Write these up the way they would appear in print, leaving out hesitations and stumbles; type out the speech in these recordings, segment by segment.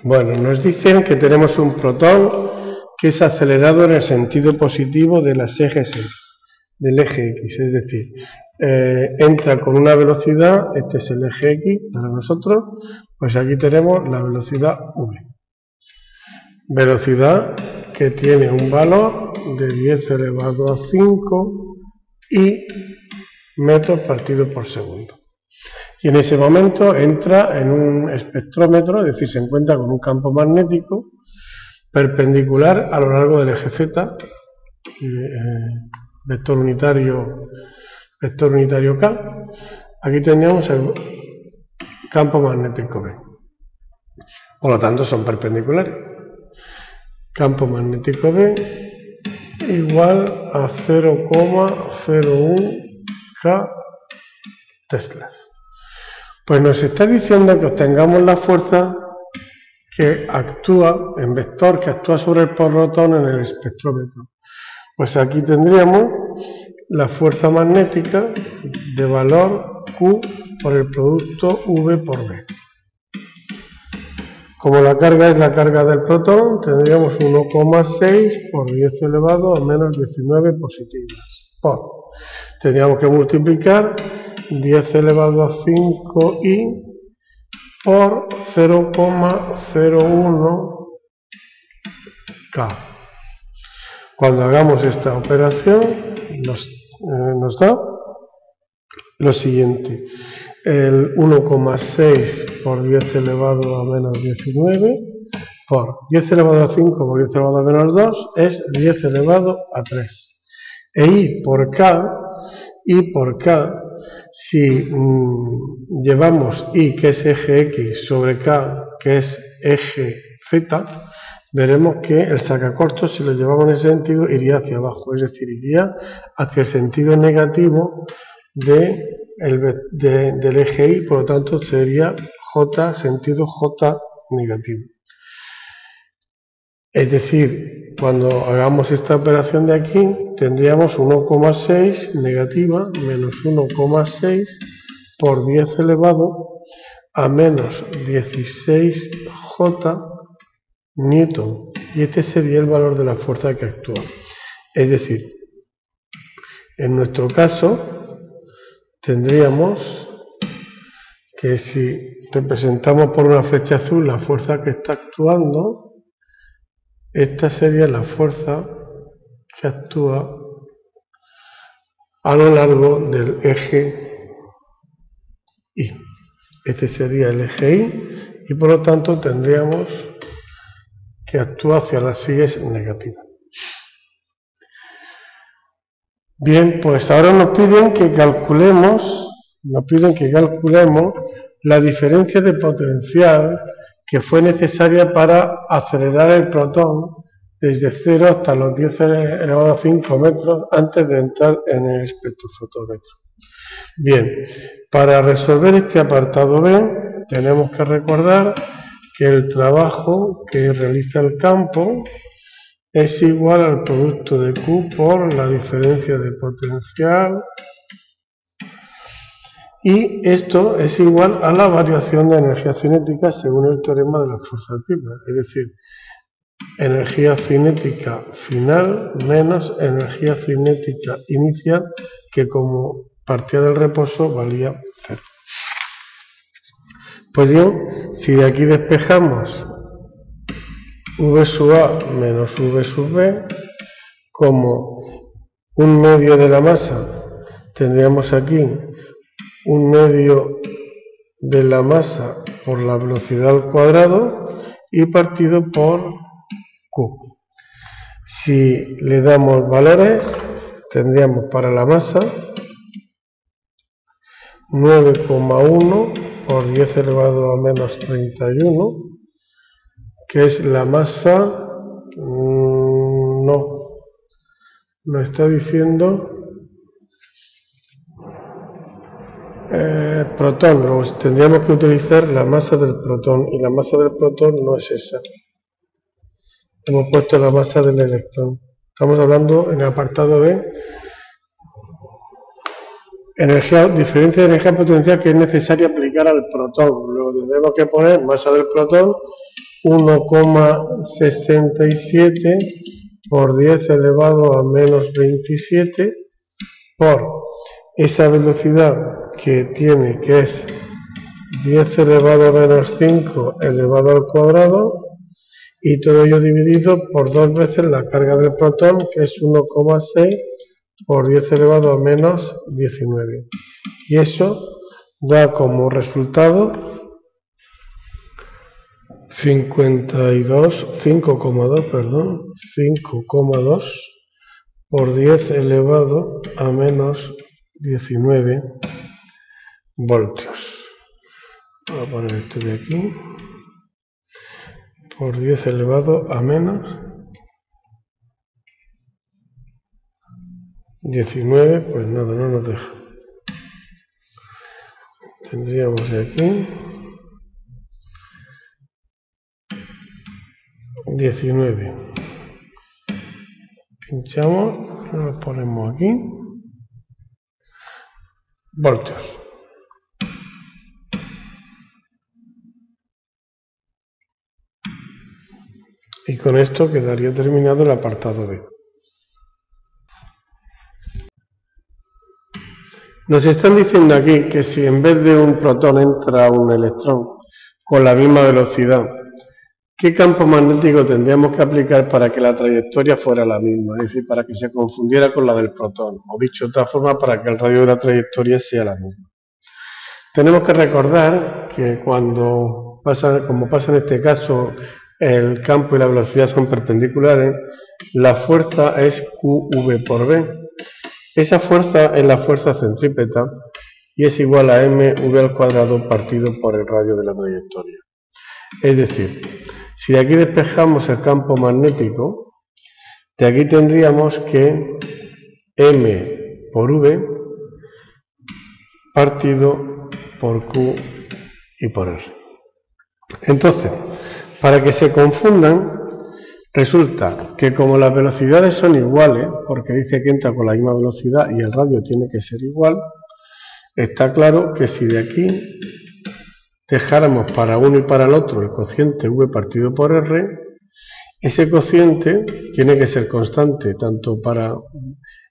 Bueno, nos dicen que tenemos un protón que es acelerado en el sentido positivo de las ejes del eje X, es decir, entra con una velocidad, este es el eje X para nosotros, pues aquí tenemos la velocidad v. Velocidad que tiene un valor de 10 elevado a 5 y metros partido por segundo. Y en ese momento entra en un espectrómetro, es decir, se encuentra con un campo magnético perpendicular a lo largo del eje Z, vector unitario K. Aquí tenemos el campo magnético B. Por lo tanto, son perpendiculares. Campo magnético B igual a 0,01 K teslas. Pues nos está diciendo que obtengamos la fuerza que actúa en vector, que actúa sobre el protón en el espectrómetro. Pues aquí tendríamos la fuerza magnética de valor Q por el producto V por B. Como la carga es la carga del protón, tendríamos 1,6 por 10 elevado a menos 19 positivas. Tendríamos que multiplicar 10 elevado a 5i por 0,01 K. Cuando hagamos esta operación nos da lo siguiente: el 1,6 por 10 elevado a menos 19 por 10 elevado a 5 por 10 elevado a menos 2 es 10 elevado a 3. E I por K, si llevamos I, que es eje X, sobre K, que es eje Z, veremos que el sacacorchos, si lo llevamos en ese sentido, iría hacia abajo, es decir, iría hacia el sentido negativo del eje Y, por lo tanto sería J, sentido J negativo. Es decir, cuando hagamos esta operación de aquí, tendríamos 1,6 negativa menos 1,6 por 10 elevado a menos 16J newton. Y este sería el valor de la fuerza que actúa. Es decir, en nuestro caso, tendríamos que si representamos por una flecha azul la fuerza que está actuando, esta sería la fuerza que actúa a lo largo del eje Y. Este sería el eje Y y por lo tanto tendríamos que actúa hacia las sigues negativas. Bien, pues ahora nos piden que calculemos la diferencia de potencial que fue necesaria para acelerar el protón desde 0 hasta los 10 elevado a 5 metros antes de entrar en el espectrofotómetro. Bien, para resolver este apartado B, tenemos que recordar que el trabajo que realiza el campo es igual al producto de Q por la diferencia de potencial, y esto es igual a la variación de energía cinética según el teorema de las fuerzas libres, es decir, energía cinética final menos energía cinética inicial, que como partía del reposo valía 0. Pues bien, si de aquí despejamos V sub A menos V sub B como un medio de la masa, tendríamos aquí un medio de la masa por la velocidad al cuadrado y partido por Q. Si le damos valores, tendríamos para la masa 9,1 por 10 elevado a menos 31, que es la masa, no está diciendo protón, luego tendríamos que utilizar la masa del protón, y la masa del protón no es esa. Hemos puesto la masa del electrón. Estamos hablando en el apartado B, diferencia de energía potencial que es necesaria aplicar al protón. Luego tendremos que poner masa del protón 1,67 por 10 elevado a menos 27 por esa velocidad que tiene, que es 10 elevado a menos 5 elevado al cuadrado, y todo ello dividido por 2 veces la carga del protón, que es 1,6 por 10 elevado a menos 19. Y eso da como resultado 5,2 por 10 elevado a menos 19 voltios. Voy a poner esto de aquí. Por 10 elevado a menos 19, pues nada, no nos deja. Tendríamos de aquí 19. Pinchamos, lo ponemos aquí. Voltios. Y con esto quedaría terminado el apartado B. Nos están diciendo aquí que si en vez de un protón entra un electrón con la misma velocidad, ¿qué campo magnético tendríamos que aplicar para que la trayectoria fuera la misma? Es decir, para que se confundiera con la del protón, o dicho de otra forma, para que el radio de la trayectoria sea la misma. Tenemos que recordar que como pasa en este caso, el campo y la velocidad son perpendiculares, la fuerza es QV por B. Esa fuerza es la fuerza centrípeta y es igual a mv al cuadrado partido por el radio de la trayectoria. Es decir, si de aquí despejamos el campo magnético, de aquí tendríamos que m por v partido por q y por r. Entonces, para que se confundan, resulta que como las velocidades son iguales, porque dice que entra con la misma velocidad y el radio tiene que ser igual, está claro que si de aquí dejáramos para uno y para el otro el cociente v partido por r, ese cociente tiene que ser constante tanto para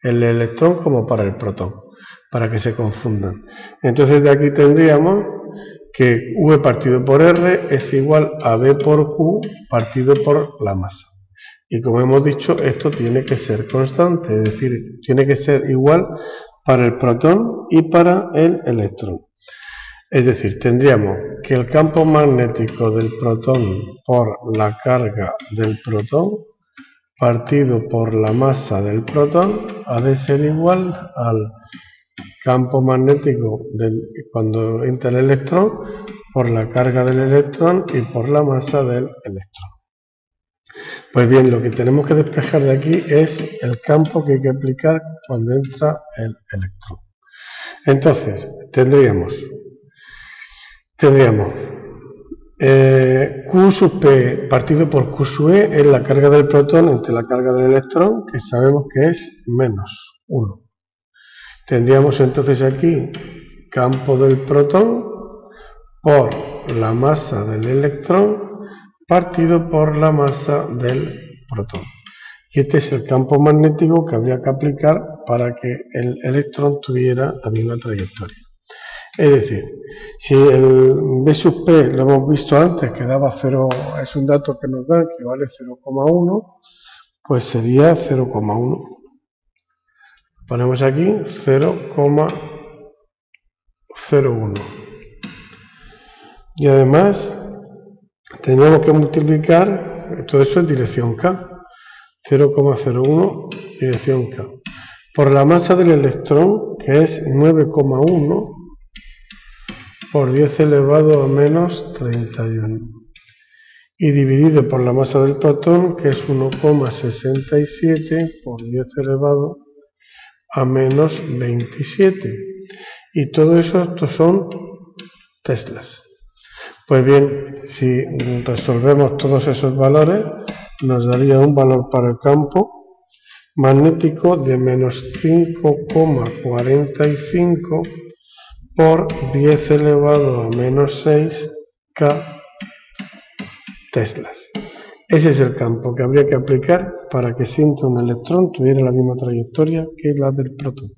el electrón como para el protón, para que se confundan. Entonces de aquí tendríamos que v partido por r es igual a v por q partido por la masa. Y como hemos dicho, esto tiene que ser constante, es decir, tiene que ser igual para el protón y para el electrón. Es decir, tendríamos que el campo magnético del protón por la carga del protón partido por la masa del protón ha de ser igual al campo magnético cuando entra el electrón por la carga del electrón y por la masa del electrón. Pues bien, lo que tenemos que despejar de aquí es el campo que hay que aplicar cuando entra el electrón. Entonces, tendríamos Q sub P partido por Q sub E es la carga del protón entre la carga del electrón, que sabemos que es menos 1. Tendríamos entonces aquí campo del protón por la masa del electrón partido por la masa del protón. Y este es el campo magnético que habría que aplicar para que el electrón tuviera la misma trayectoria. Es decir, si el B sub P lo hemos visto antes, que daba 0, es un dato que nos da, que vale 0,1, pues sería 0,1. Ponemos aquí 0,01. Y además, tendríamos que multiplicar, todo eso en dirección K, 0,01 dirección K, por la masa del electrón, que es 9,1 por 10 elevado a menos 31, y dividido por la masa del protón, que es 1,67 por 10 elevado a menos 27. Y todo eso, estos son teslas. Pues bien, si resolvemos todos esos valores, nos daría un valor para el campo magnético de menos 5,45 por 10 elevado a menos 6 K teslas. Ese es el campo que habría que aplicar para que siempre un electrón tuviera la misma trayectoria que la del protón.